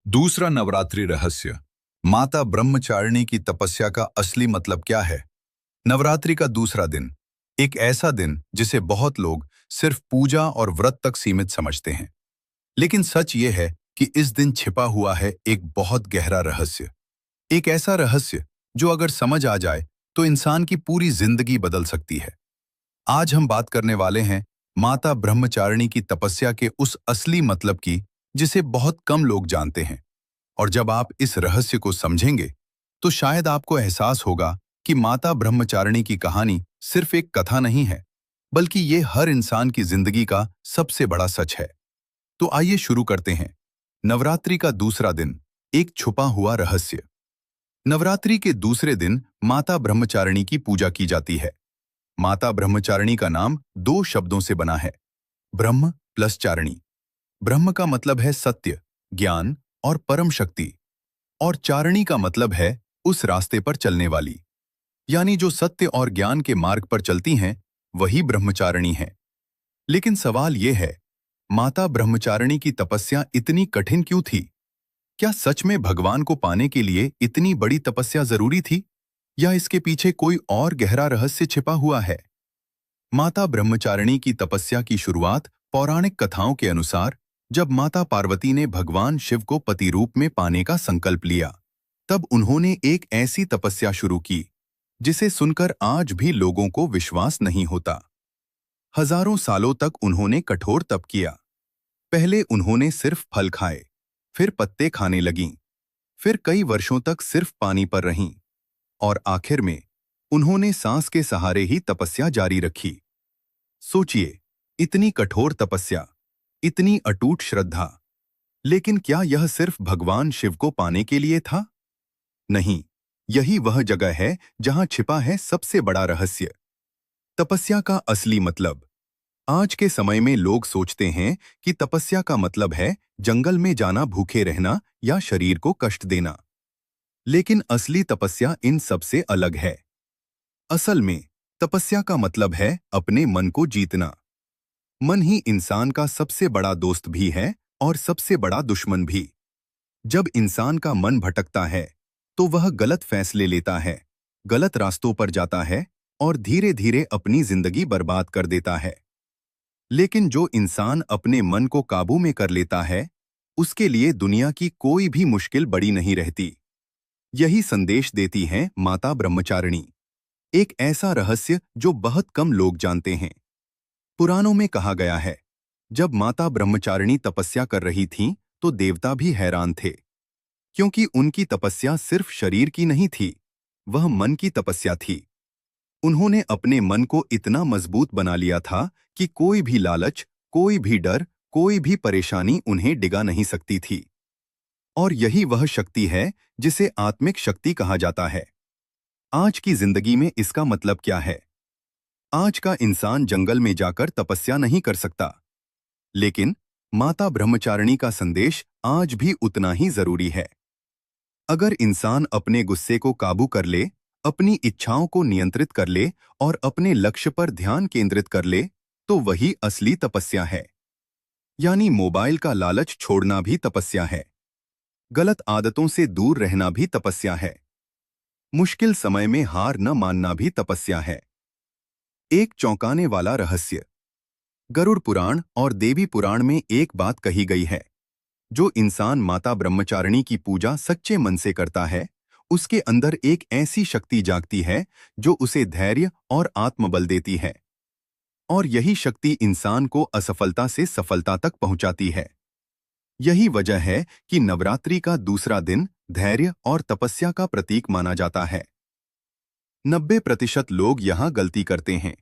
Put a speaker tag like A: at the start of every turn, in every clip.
A: दूसरा नवरात्रि रहस्य। माता ब्रह्मचारिणी की तपस्या का असली मतलब क्या है? नवरात्रि का दूसरा दिन, एक ऐसा दिन जिसे बहुत लोग सिर्फ पूजा और व्रत तक सीमित समझते हैं। लेकिन सच ये है कि इस दिन छिपा हुआ है एक बहुत गहरा रहस्य। एक ऐसा रहस्य जो अगर समझ आ जाए तो इंसान की पूरी जिंदगी बदल सकती है। आज हम बात करने वाले हैं माता ब्रह्मचारिणी की तपस्या के उस असली मतलब की, जिसे बहुत कम लोग जानते हैं। और जब आप इस रहस्य को समझेंगे तो शायद आपको एहसास होगा कि माता ब्रह्मचारिणी की कहानी सिर्फ एक कथा नहीं है, बल्कि ये हर इंसान की जिंदगी का सबसे बड़ा सच है। तो आइए शुरू करते हैं। नवरात्रि का दूसरा दिन, एक छुपा हुआ रहस्य। नवरात्रि के दूसरे दिन माता ब्रह्मचारिणी की पूजा की जाती है। माता ब्रह्मचारिणी का नाम दो शब्दों से बना है, ब्रह्म प्लस चारिणी। ब्रह्म का मतलब है सत्य, ज्ञान और परम शक्ति, और चारिणी का मतलब है उस रास्ते पर चलने वाली, यानी जो सत्य और ज्ञान के मार्ग पर चलती हैं, वही ब्रह्मचारिणी हैं। लेकिन सवाल यह है, माता ब्रह्मचारिणी की तपस्या इतनी कठिन क्यों थी? क्या सच में भगवान को पाने के लिए इतनी बड़ी तपस्या जरूरी थी, या इसके पीछे कोई और गहरा रहस्य छिपा हुआ है? माता ब्रह्मचारिणी की तपस्या की शुरुआत पौराणिक कथाओं के अनुसार जब माता पार्वती ने भगवान शिव को पति रूप में पाने का संकल्प लिया, तब उन्होंने एक ऐसी तपस्या शुरू की जिसे सुनकर आज भी लोगों को विश्वास नहीं होता। हजारों सालों तक उन्होंने कठोर तप किया। पहले उन्होंने सिर्फ फल खाए, फिर पत्ते खाने लगीं, फिर कई वर्षों तक सिर्फ पानी पर रहीं, और आखिर में उन्होंने सांस के सहारे ही तपस्या जारी रखी। सोचिए, इतनी कठोर तपस्या, इतनी अटूट श्रद्धा, लेकिन क्या यह सिर्फ भगवान शिव को पाने के लिए था? नहीं, यही वह जगह है जहां छिपा है सबसे बड़ा रहस्य, तपस्या का असली मतलब। आज के समय में लोग सोचते हैं कि तपस्या का मतलब है जंगल में जाना, भूखे रहना या शरीर को कष्ट देना। लेकिन असली तपस्या इन सबसे अलग है। असल में तपस्या का मतलब है अपने मन को जीतना। मन ही इंसान का सबसे बड़ा दोस्त भी है और सबसे बड़ा दुश्मन भी। जब इंसान का मन भटकता है तो वह गलत फैसले लेता है, गलत रास्तों पर जाता है और धीरे धीरे अपनी जिंदगी बर्बाद कर देता है। लेकिन जो इंसान अपने मन को काबू में कर लेता है, उसके लिए दुनिया की कोई भी मुश्किल बड़ी नहीं रहती। यही संदेश देती है माता ब्रह्मचारिणी, एक ऐसा रहस्य जो बहुत कम लोग जानते हैं। पुराणों में कहा गया है, जब माता ब्रह्मचारिणी तपस्या कर रही थीं, तो देवता भी हैरान थे, क्योंकि उनकी तपस्या सिर्फ शरीर की नहीं थी, वह मन की तपस्या थी। उन्होंने अपने मन को इतना मजबूत बना लिया था कि कोई भी लालच, कोई भी डर, कोई भी परेशानी उन्हें डिगा नहीं सकती थी। और यही वह शक्ति है जिसे आत्मिक शक्ति कहा जाता है। आज की जिंदगी में इसका मतलब क्या है? आज का इंसान जंगल में जाकर तपस्या नहीं कर सकता, लेकिन माता ब्रह्मचारिणी का संदेश आज भी उतना ही जरूरी है। अगर इंसान अपने गुस्से को काबू कर ले, अपनी इच्छाओं को नियंत्रित कर ले और अपने लक्ष्य पर ध्यान केंद्रित कर ले, तो वही असली तपस्या है। यानी मोबाइल का लालच छोड़ना भी तपस्या है, गलत आदतों से दूर रहना भी तपस्या है, मुश्किल समय में हार न मानना भी तपस्या है। एक चौंकाने वाला रहस्य। गरुड़ पुराण और देवी पुराण में एक बात कही गई है, जो इंसान माता ब्रह्मचारिणी की पूजा सच्चे मन से करता है, उसके अंदर एक ऐसी शक्ति जागती है जो उसे धैर्य और आत्मबल देती है। और यही शक्ति इंसान को असफलता से सफलता तक पहुंचाती है। यही वजह है कि नवरात्रि का दूसरा दिन धैर्य और तपस्या का प्रतीक माना जाता है। 90% लोग यहाँ गलती करते हैं।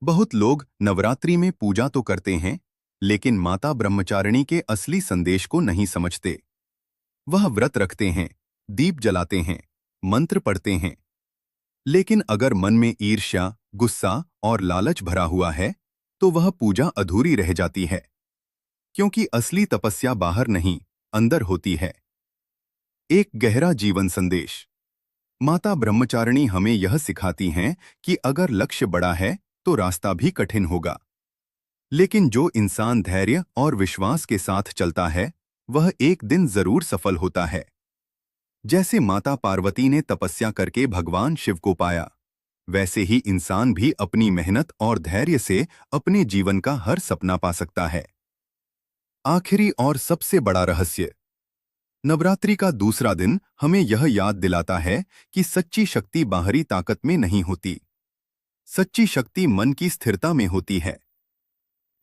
A: बहुत लोग नवरात्रि में पूजा तो करते हैं, लेकिन माता ब्रह्मचारिणी के असली संदेश को नहीं समझते। वह व्रत रखते हैं, दीप जलाते हैं, मंत्र पढ़ते हैं, लेकिन अगर मन में ईर्ष्या, गुस्सा और लालच भरा हुआ है, तो वह पूजा अधूरी रह जाती है, क्योंकि असली तपस्या बाहर नहीं, अंदर होती है। एक गहरा जीवन संदेश। माता ब्रह्मचारिणी हमें यह सिखाती हैं कि अगर लक्ष्य बड़ा है तो रास्ता भी कठिन होगा, लेकिन जो इंसान धैर्य और विश्वास के साथ चलता है,
B: वह एक दिन जरूर सफल होता है। जैसे माता पार्वती ने तपस्या करके भगवान शिव को पाया, वैसे ही इंसान भी अपनी मेहनत और धैर्य से अपने जीवन का हर सपना पा सकता है। आखिरी और सबसे बड़ा रहस्य, नवरात्रि का दूसरा दिन हमें यह याद दिलाता है कि सच्ची शक्ति बाहरी ताकत में नहीं होती। सच्ची शक्ति मन की स्थिरता में होती है।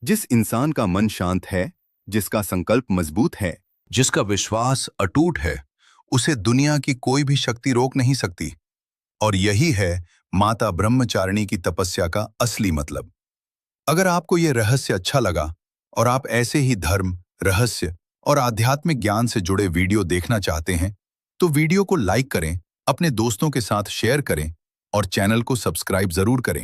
B: जिस इंसान का मन शांत है, जिसका संकल्प मजबूत है,
A: जिसका विश्वास अटूट है, उसे दुनिया की कोई भी शक्ति रोक नहीं सकती। और यही है माता ब्रह्मचारिणी की तपस्या का असली मतलब। अगर आपको यह रहस्य अच्छा लगा और आप ऐसे ही धर्म, रहस्य और आध्यात्मिक ज्ञान से जुड़े वीडियो देखना चाहते हैं, तो वीडियो को लाइक करें, अपने दोस्तों के साथ शेयर करें और चैनल को सब्सक्राइब जरूर करें।